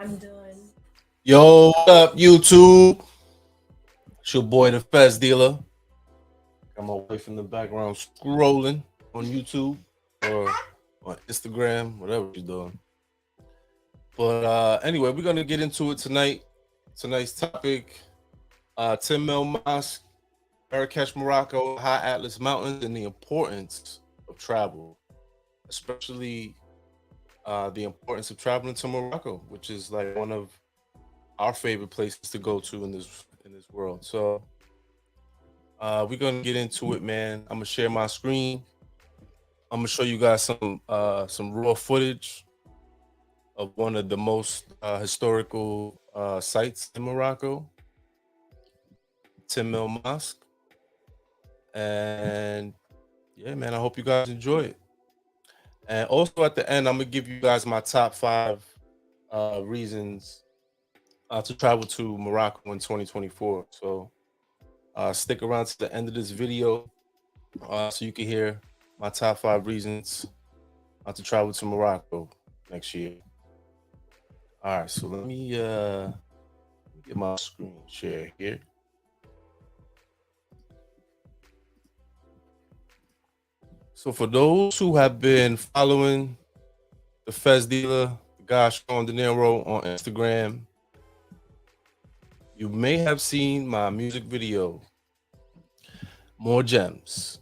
I'm done. Yo, what up, YouTube? It's your boy, the Fez Dealer. Got my wife in the background scrolling on YouTube or on Instagram, whatever she's doing. But anyway, we're gonna get into it tonight. Tonight's topic: Tinmal Mosque, Marrakech, Morocco, High Atlas Mountains, and the importance of travel, especially the importance of traveling to Morocco, which is like one of our favorite places to go to in this world. So we're gonna get into it, man. I'm gonna share my screen. I'm gonna show you guys some raw footage of one of the most historical sites in Morocco, Tinmal Mosque. And yeah, man, I hope you guys enjoy it. And also at the end, I'm gonna give you guys my top 5 reasons to travel to Morocco in 2024. So stick around to the end of this video so you can hear my top 5 reasons to travel to Morocco next year. All right, so let me get my screen share here. So for those who have been following the Fez Dealer, the guy Sean De Niro on Instagram, you may have seen my music video, More Gems.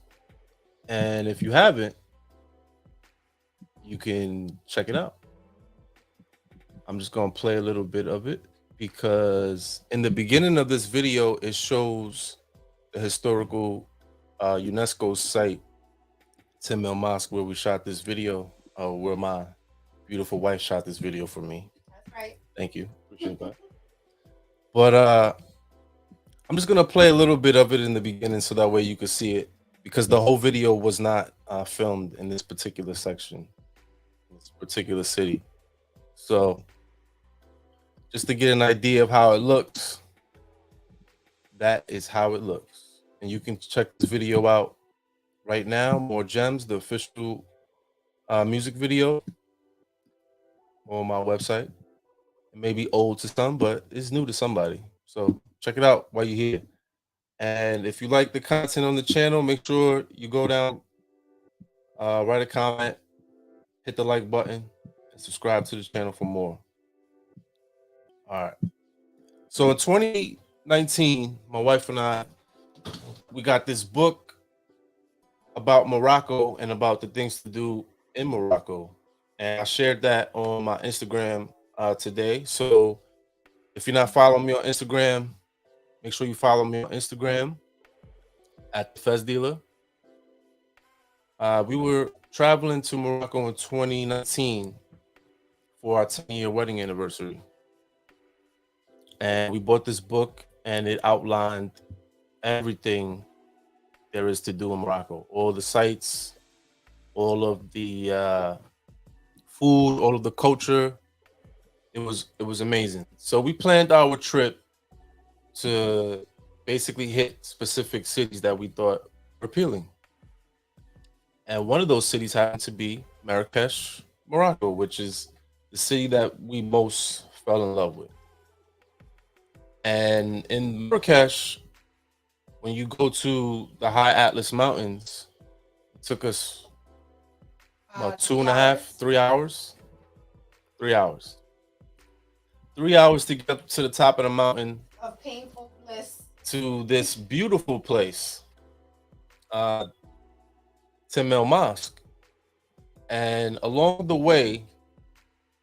And if you haven't, you can check it out. I'm just gonna play a little bit of it because in the beginning of this video, it shows the historical UNESCO site, Tinmal Mosque, where we shot this video, where my beautiful wife shot this video for me. That's right. Thank you. Appreciate that. But I'm just gonna play a little bit of it in the beginning so that way you can see it because the whole video was not filmed in this particular section, in this particular city. So just to get an idea of how it looks, that is how it looks. And you can check the video out right now. More Gems, the official music video on my website. It may be old to some, but it's new to somebody. So check it out while you're here. And if you like the content on the channel, make sure you go down, write a comment, hit the like button, and subscribe to the channel for more. All right. So in 2019, my wife and I, we got this book about Morocco and about the things to do in Morocco. And I shared that on my Instagram today. So if you're not following me on Instagram, make sure you follow me on Instagram at the Fez Dealer. We were traveling to Morocco in 2019 for our 10-year wedding anniversary. And we bought this book and it outlined everything there is to do in Morocco. All the sites, all of the food, all of the culture. It was amazing. So we planned our trip to basically hit specific cities that we thought were appealing. And one of those cities happened to be Marrakech, Morocco, which is the city that we most fell in love with. And in Marrakech, when you go to the High Atlas Mountains, it took us about two and a half, 3 hours. 3 hours. 3 hours to get up to the top of the mountain Of painful bliss. to this beautiful place, uh, Tinmal Mosque. And along the way,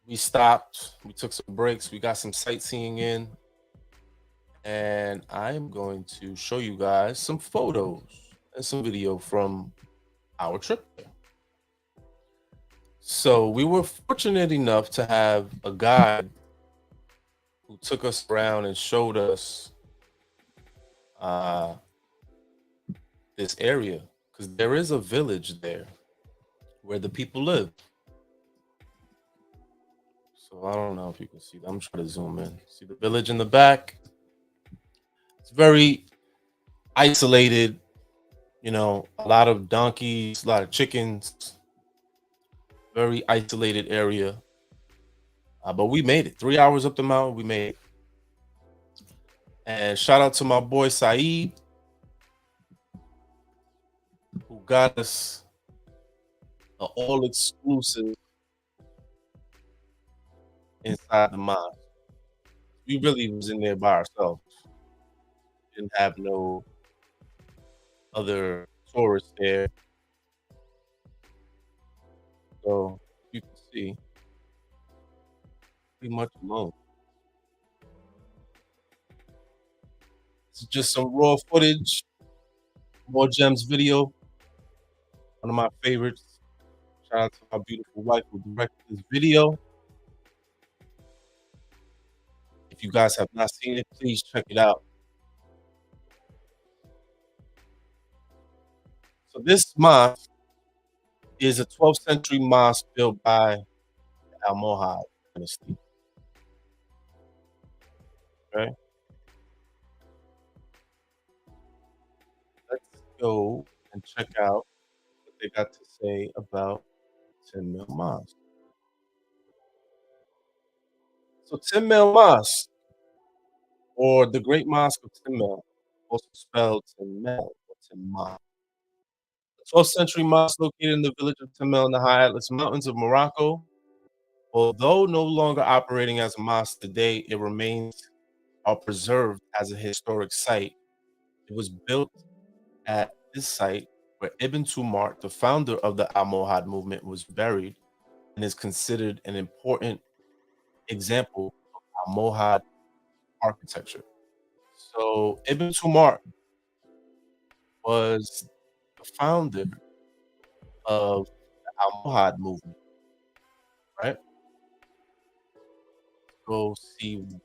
we stopped, we took some breaks, we got some sightseeing in, and I'm going to show you guys some photos and some video from our trip there. So we were fortunate enough to have a guide who took us around and showed us uh, this area because there is a village there where the people live. So I don't know if you can see that. I'm trying to zoom in. See the village in the back? It's very isolated, a lot of donkeys, a lot of chickens, very isolated area. But we made it. 3 hours up the mountain, we made it. And shout out to my boy Saeed, who got us an all exclusive inside the mosque. We really was in there by ourselves. Didn't have no other tourists there. So you can see pretty much alone. This is just some raw footage, more gems video, one of my favorites. Shout out to my beautiful wife who directed this video. If you guys have not seen it, please check it out. So this mosque is a 12th century mosque built by the Almohad dynasty. Okay, let's go and check out what they got to say about Tinmal Mosque. So Tinmal Mosque, or the Great Mosque of Tinmal, also spelled Tinmal or Tinmal. The 12th century mosque located in the village of Tinmal in the high Atlas Mountains of Morocco. Although no longer operating as a mosque today, it remains or preserved as a historic site. It was built at this site where Ibn Tumar, the founder of the Almohad movement, was buried and is considered an important example of Almohad architecture. So Ibn Tumar was the founder of the Almohad movement, right? Go see what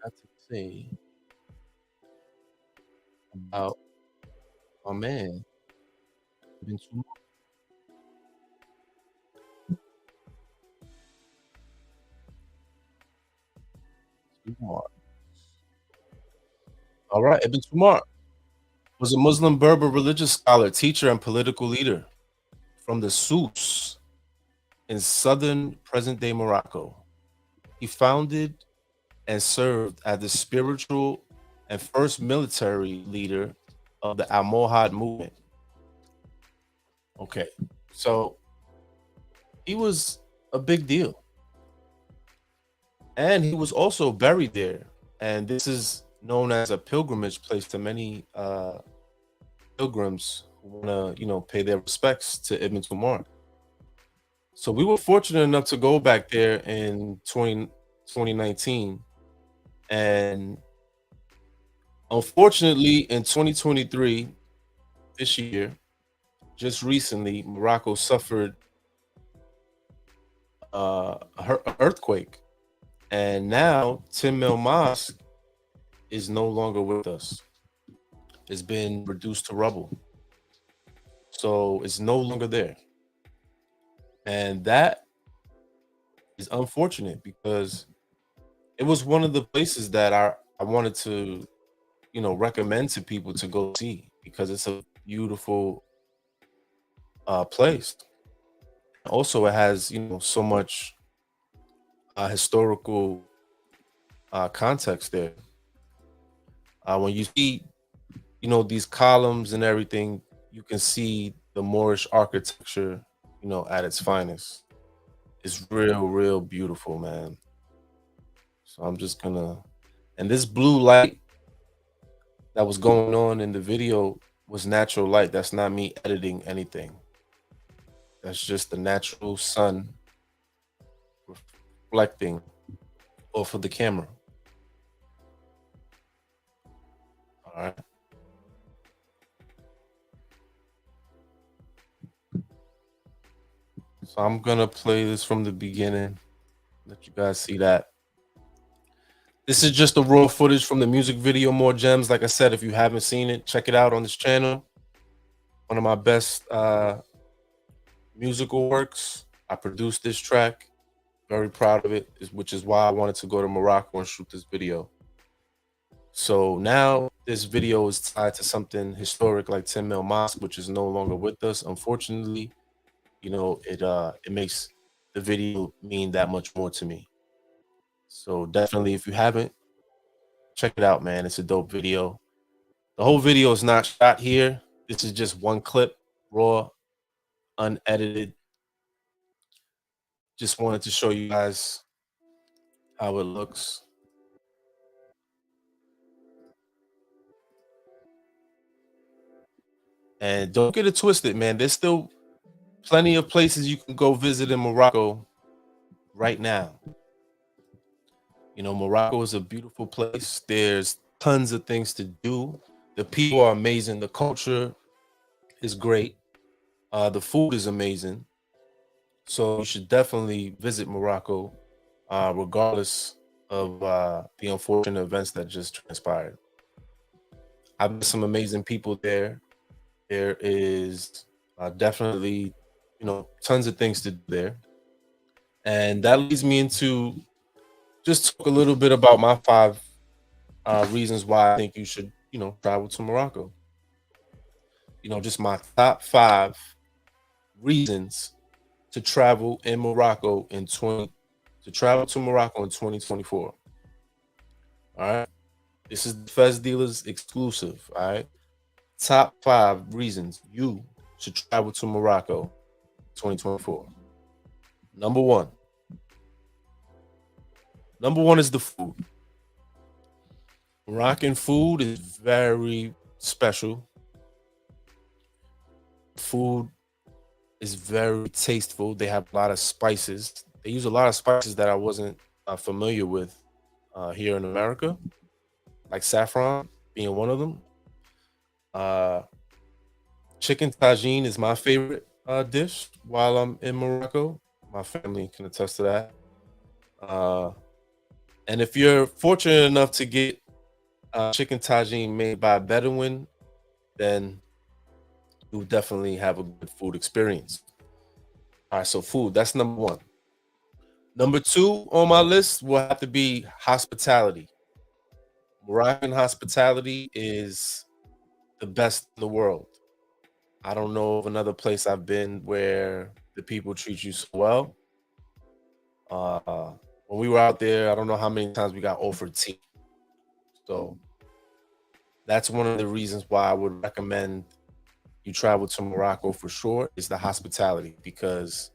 that's to say about my man Ibn Tumar. All right, Ibn Tumar was a Muslim Berber religious scholar, teacher, and political leader from the Souss in southern present day Morocco. He founded and served as the spiritual and first military leader of the Almohad movement. Okay, so he was a big deal. And he was also buried there. And this is known as a pilgrimage place to many pilgrims who want to, pay their respects to Ibn Tumar. So we were fortunate enough to go back there in 2019. And unfortunately, in 2023, this year, just recently, Morocco suffered a earthquake. And now Tinmal Mosque is no longer with us. It's been reduced to rubble. So it's no longer there. And that is unfortunate because it was one of the places that I wanted to, recommend to people to go see because it's a beautiful place. Also, it has, so much historical context there. When you see, these columns and everything, you can see the Moorish architecture, at its finest. It's real, real beautiful, man. So I'm just gonna, and this blue light that was going on in the video was natural light. That's not me editing anything. That's just the natural sun reflecting off of the camera. All right. So I'm gonna play this from the beginning. Let you guys see that. This is just the raw footage from the music video, More Gems. Like I said, if you haven't seen it, check it out on this channel. One of my best musical works. I produced this track. Very proud of it, which is why I wanted to go to Morocco and shoot this video. So now this video is tied to something historic like Tinmal Mosque, which is no longer with us. Unfortunately, it makes the video mean that much more to me. So definitely, if you haven't, check it out, man. It's a dope video. The whole video is not shot here. This is just one clip, raw, unedited. Just wanted to show you guys how it looks. And don't get it twisted, man. There's still plenty of places you can go visit in Morocco right now. You know, Morocco is a beautiful place. There's tons of things to do. The people are amazing. The culture is great. The food is amazing. So you should definitely visit Morocco, regardless of the unfortunate events that just transpired. I've met some amazing people there. There is definitely, tons of things to do there. And that leads me into just talk a little bit about my five reasons why I think you should, travel to Morocco. Just my top five reasons to travel in Morocco in 20 to travel to Morocco in 2024. All right. This is the Fez Dealers exclusive. All right. Top five reasons you should travel to Morocco 2024. Number one. Number one is the food. Moroccan food is very special. Food is very tasteful. They have a lot of spices. They use a lot of spices that I wasn't familiar with here in America, like saffron being one of them. Uh, Chicken tagine is my favorite dish while I'm in Morocco. My family can attest to that. Uh, and if you're fortunate enough to get chicken tagine made by a Bedouin, then you definitely have a good food experience. All right, so food, that's number one. Number two on my list will have to be hospitality. Moroccan hospitality is the best in the world. I don't know of another place I've been where the people treat you so well. Uh, when we were out there, I don't know how many times we got offered tea. So that's one of the reasons why I would recommend you travel to Morocco for sure is the hospitality because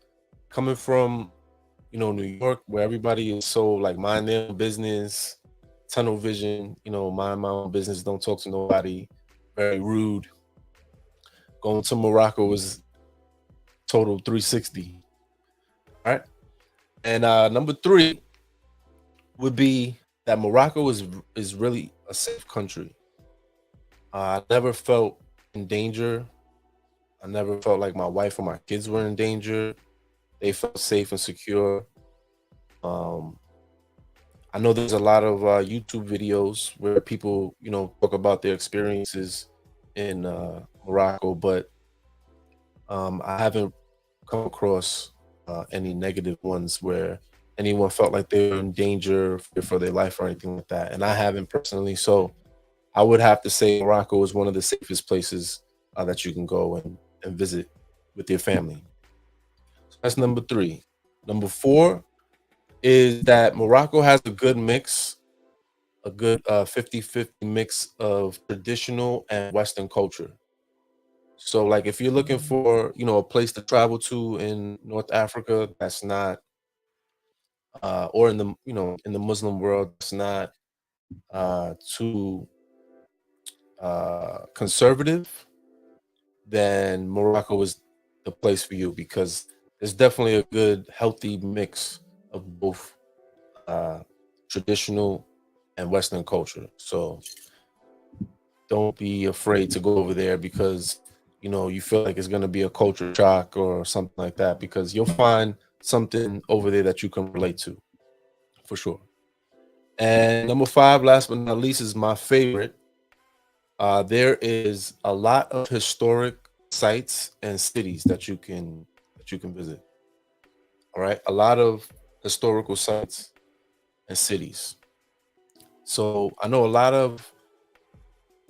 coming from New York where everybody is so like mind their own business, tunnel vision, mind my own business, don't talk to nobody, very rude. Going to Morocco was total 360. All right. And number three would be that Morocco is really a safe country. I never felt in danger. I never felt like my wife or my kids were in danger. They felt safe and secure. Um, I know there's a lot of YouTube videos where people, talk about their experiences in Morocco, but I haven't come across any negative ones where anyone felt like they were in danger for their life or anything like that. And I haven't personally. So I would have to say Morocco is one of the safest places that you can go and visit with your family. So that's number three. Number four is that Morocco has a good mix, a good 50-50 mix of traditional and Western culture. So like if you're looking for, a place to travel to in North Africa that's not or in the in the Muslim world that's not too conservative, then Morocco is the place for you because there's definitely a good healthy mix of both uh, traditional and Western culture. So don't be afraid to go over there because you feel like it's going to be a culture shock or something like that because you'll find something over there that you can relate to for sure. And number five, last but not least, is my favorite. There is a lot of historic sites and cities that you can visit. All right, a lot of historical sites and cities. So I know a lot of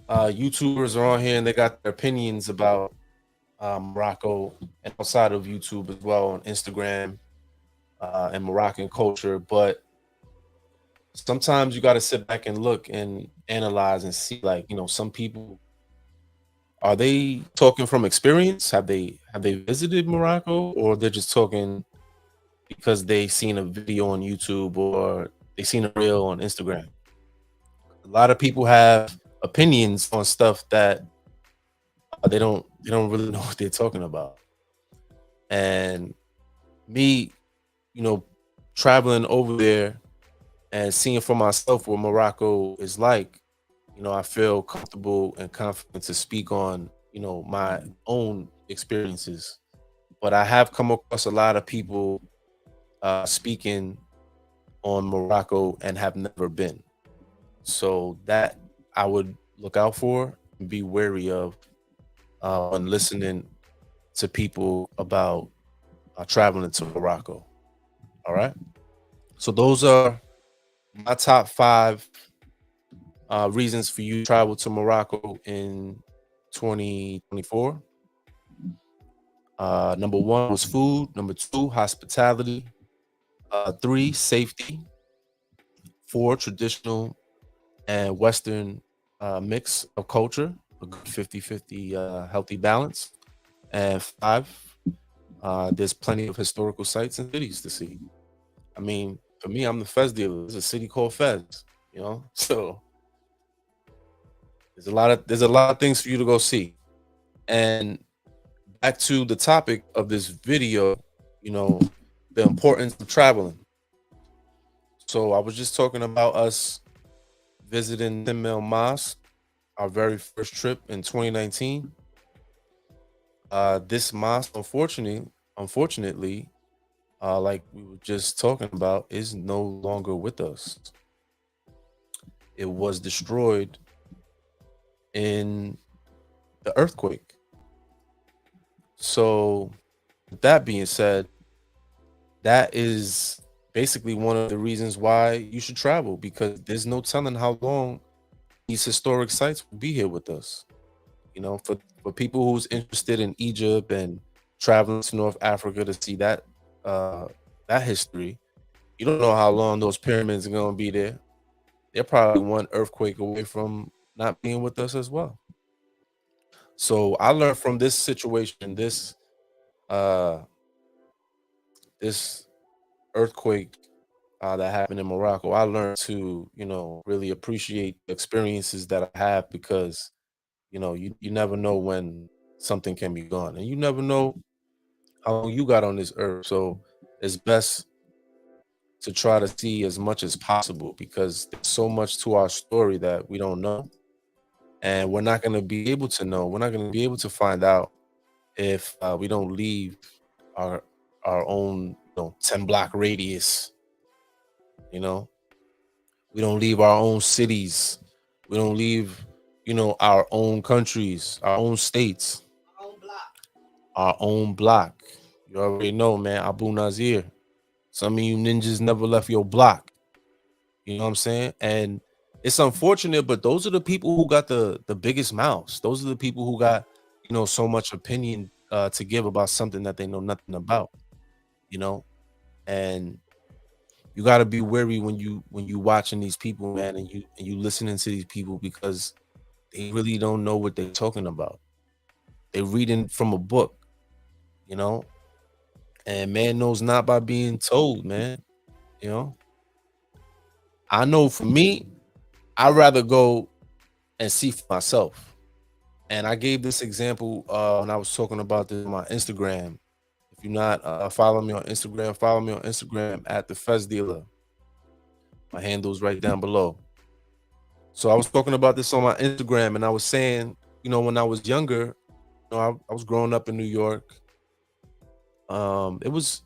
YouTubers are on here and they got their opinions about Morocco and outside of YouTube as well on Instagram and Moroccan culture. But sometimes you got to sit back and look and analyze and see, like, some people, are they talking from experience? Have they visited Morocco, or they're just talking because they seen a video on YouTube or they seen a reel on Instagram? A lot of people have opinions on stuff that they don't really know what they're talking about. And me, you know, traveling over there and seeing for myself what Morocco is like, I feel comfortable and confident to speak on, my own experiences. But I have come across a lot of people speaking on Morocco and have never been. So that I would look out for and be wary of when listening to people about traveling to Morocco. All right. So those are my top five reasons for you to travel to Morocco in 2024. Number one was food. Number two, hospitality. Three, safety. Four, traditional and Western mix of culture, a good 50-50 healthy balance. And five, there's plenty of historical sites and cities to see. I mean, for me, I'm the Fez dealer. There's a city called Fez, so there's a lot of things for you to go see. And back to the topic of this video, you know, the importance of traveling. So I was just talking about us visiting Tinmal Mosque, our very first trip in 2019. This mosque, unfortunately, like we were just talking about, is no longer with us. It was destroyed in the earthquake. So, with that being said, that is basically one of the reasons why you should travel, because there's no telling how long these historic sites will be here with us. For people who's interested in Egypt and traveling to North Africa to see uh that history, you don't know how long those pyramids are gonna be there. They're probably one earthquake away from not being with us as well. So I learned from this situation, uh this earthquake that happened in Morocco. I learned to, really appreciate the experiences that I have, because you never know when something can be gone, and you never know how long you got on this earth. So it's best to try to see as much as possible, because there's so much to our story that we don't know, and we're not going to be able to know. We're not going to be able to find out if we don't leave our our own 10-block radius. You know, we don't leave our own cities. We don't leave, our own countries, our own states, own block. our own block. You already know, man. Abu Nazir. Some of you ninjas never left your block. You know what I'm saying? And it's unfortunate, but those are the people who got the biggest mouths. Those are the people who got, so much opinion to give about something that they know nothing about. You know, and you got to be wary when you watching these people, man, and you listening to these people, because they really don't know what they're talking about. They're reading from a book, you know, and man knows not by being told, man. You know, I know for me, I'd rather go and see for myself. And I gave this example when I was talking about this on my Instagram. If you're not following me on Instagram, follow me on Instagram at the Fez Dealer. My handle's right down below. So I was talking about this on my Instagram, and I was saying, when I was younger, I was growing up in New York. It was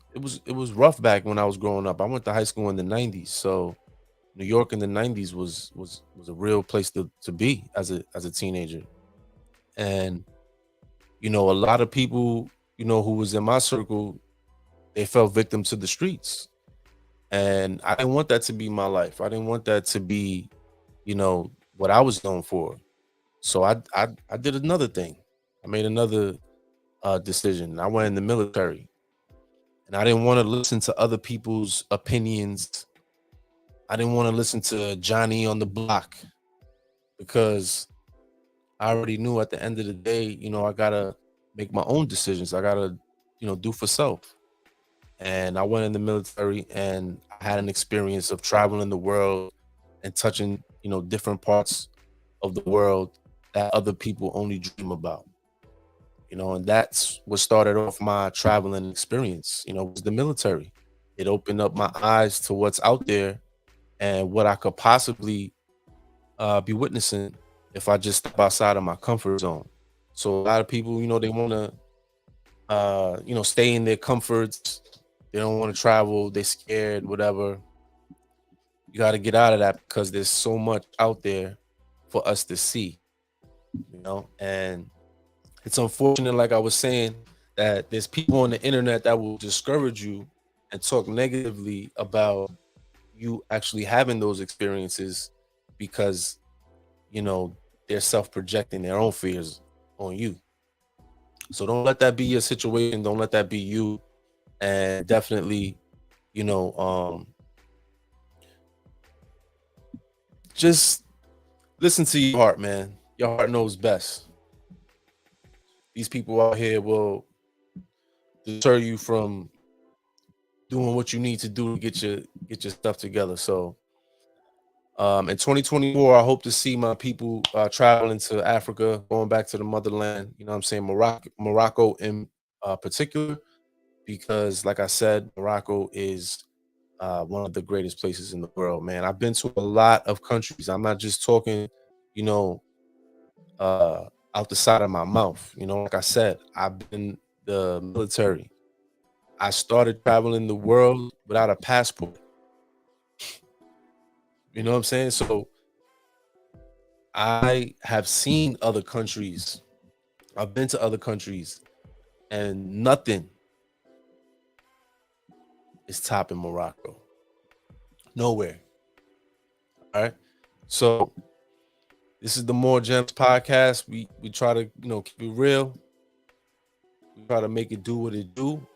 rough back when I was growing up. I went to high school in the '90s, so New York in the '90s was a real place to be as a teenager. And a lot of people, who was in my circle, they fell victim to the streets. And I didn't want that to be my life. I didn't want that to be, what I was known for. So I did another thing. I made another decision. I went in the military, and I didn't want to listen to other people's opinions I didn't want to listen to Johnny on the block because I already knew at the end of the day, I gotta make my own decisions. I gotta, do for self. And I went in the military and I had an experience of traveling the world and touching, different parts of the world that other people only dream about. And that's what started off my traveling experience, was the military. It opened up my eyes to what's out there and what I could possibly be witnessing if I just step outside of my comfort zone. So a lot of people, they want to, stay in their comforts. They don't want to travel. They're scared, whatever. You got to get out of that because there's so much out there for us to see, and it's unfortunate, like I was saying, that there's people on the internet that will discourage you and talk negatively about you actually having those experiences because you know they're self-projecting their own fears on you. So don't let that be your situation. Don't let that be you. And definitely, you know, um, just listen to your heart, man. Your heart knows best. These people out here will deter you from doing what you need to do to get your stuff together. So in 2024, I hope to see my people traveling to Africa, going back to the motherland. You know what I'm saying? Morocco in particular, because like I said, Morocco is one of the greatest places in the world, man. I've been to a lot of countries. I'm not just talking, you know, uh, out the side of my mouth. Like I said, I've been the military. I started traveling the world without a passport. You know what I'm saying? So I have seen other countries. I've been to other countries, and nothing is topping Morocco. Nowhere. All right. So this is the More Gems podcast. We try to keep it real. We try to make it do what it do.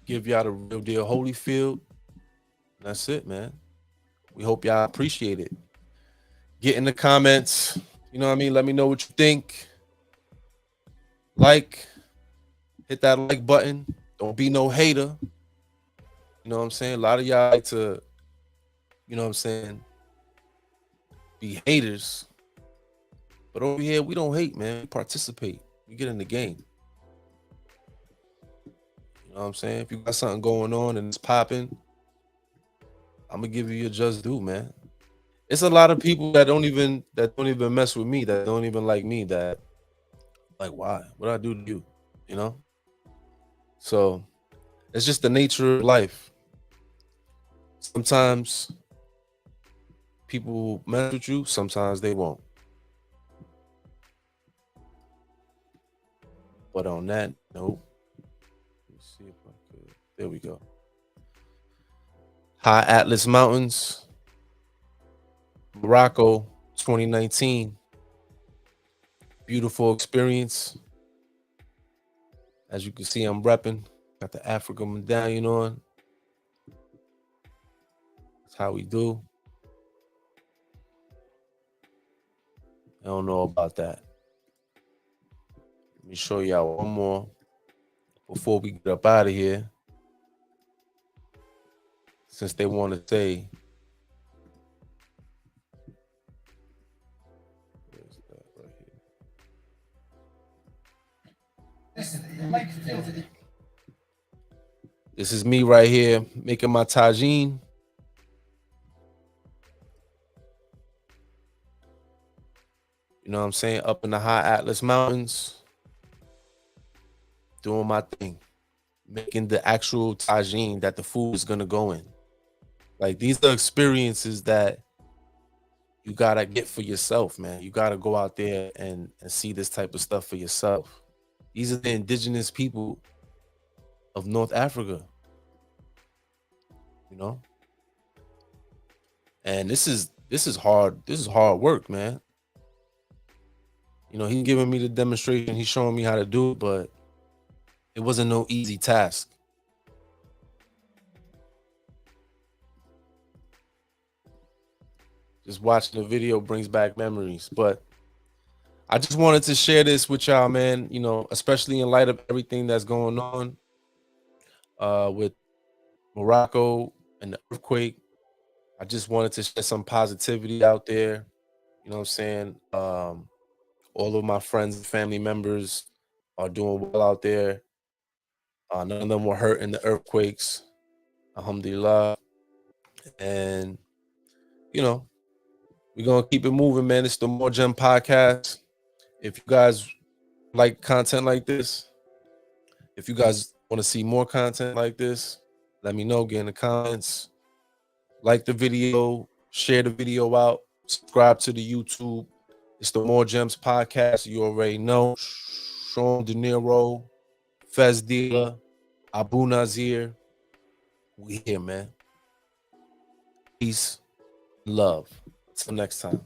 Give y'all the real deal Holyfield. That's it, man. We hope y'all appreciate it. Get in the comments. You know what I mean? Let me know what you think. Like, hit that like button. Don't be no hater. You know what I'm saying? A lot of y'all like to, you know what I'm saying, be haters. But over here, we don't hate, man. We participate. We get in the game. You know what I'm saying? If you got something going on and it's popping, I'm gonna give you your just due, man. It's a lot of people that don't even mess with me, that don't even like me, that like, why? What did I do to you? You know? So it's just the nature of life. Sometimes people will mess with you, sometimes they won't. But on that note, let me see if I could. There we go. High Atlas Mountains, Morocco, 2019. Beautiful experience. As you can see, I'm repping. Got the African medallion on. That's how we do. I don't know about that. Let me show y'all one more before we get up out of here. Since they want to say, where's that right here? This is me right here making my tagine. You know what I'm saying? Up in the high Atlas Mountains, doing my thing, making the actual tagine that the food is gonna go in. Like, these are experiences that you gotta get for yourself, man. You gotta go out there and see this type of stuff for yourself. These are the indigenous people of North Africa, you know? And this is hard. This is hard work, man. He's giving me the demonstration. He's showing me how to do it, but it wasn't no easy task. Just watching the video brings back memories. But I just wanted to share this with y'all, man. You know, especially in light of everything that's going on with Morocco and the earthquake. I just wanted to share some positivity out there. You know what I'm saying? All of my friends and family members are doing well out there. None of them were hurt in the earthquakes. Alhamdulillah. And, you know, we're going to keep it moving, man. It's the More Gem podcast. If you guys like content like this, if you guys want to see more content like this, let me know. Get in the comments. Like the video, share the video out, subscribe to the YouTube. It's the More Gems podcast. You already know. Sean De Niro, fezdealer, Abu Nazir. We here, man. Peace, love. Until next time.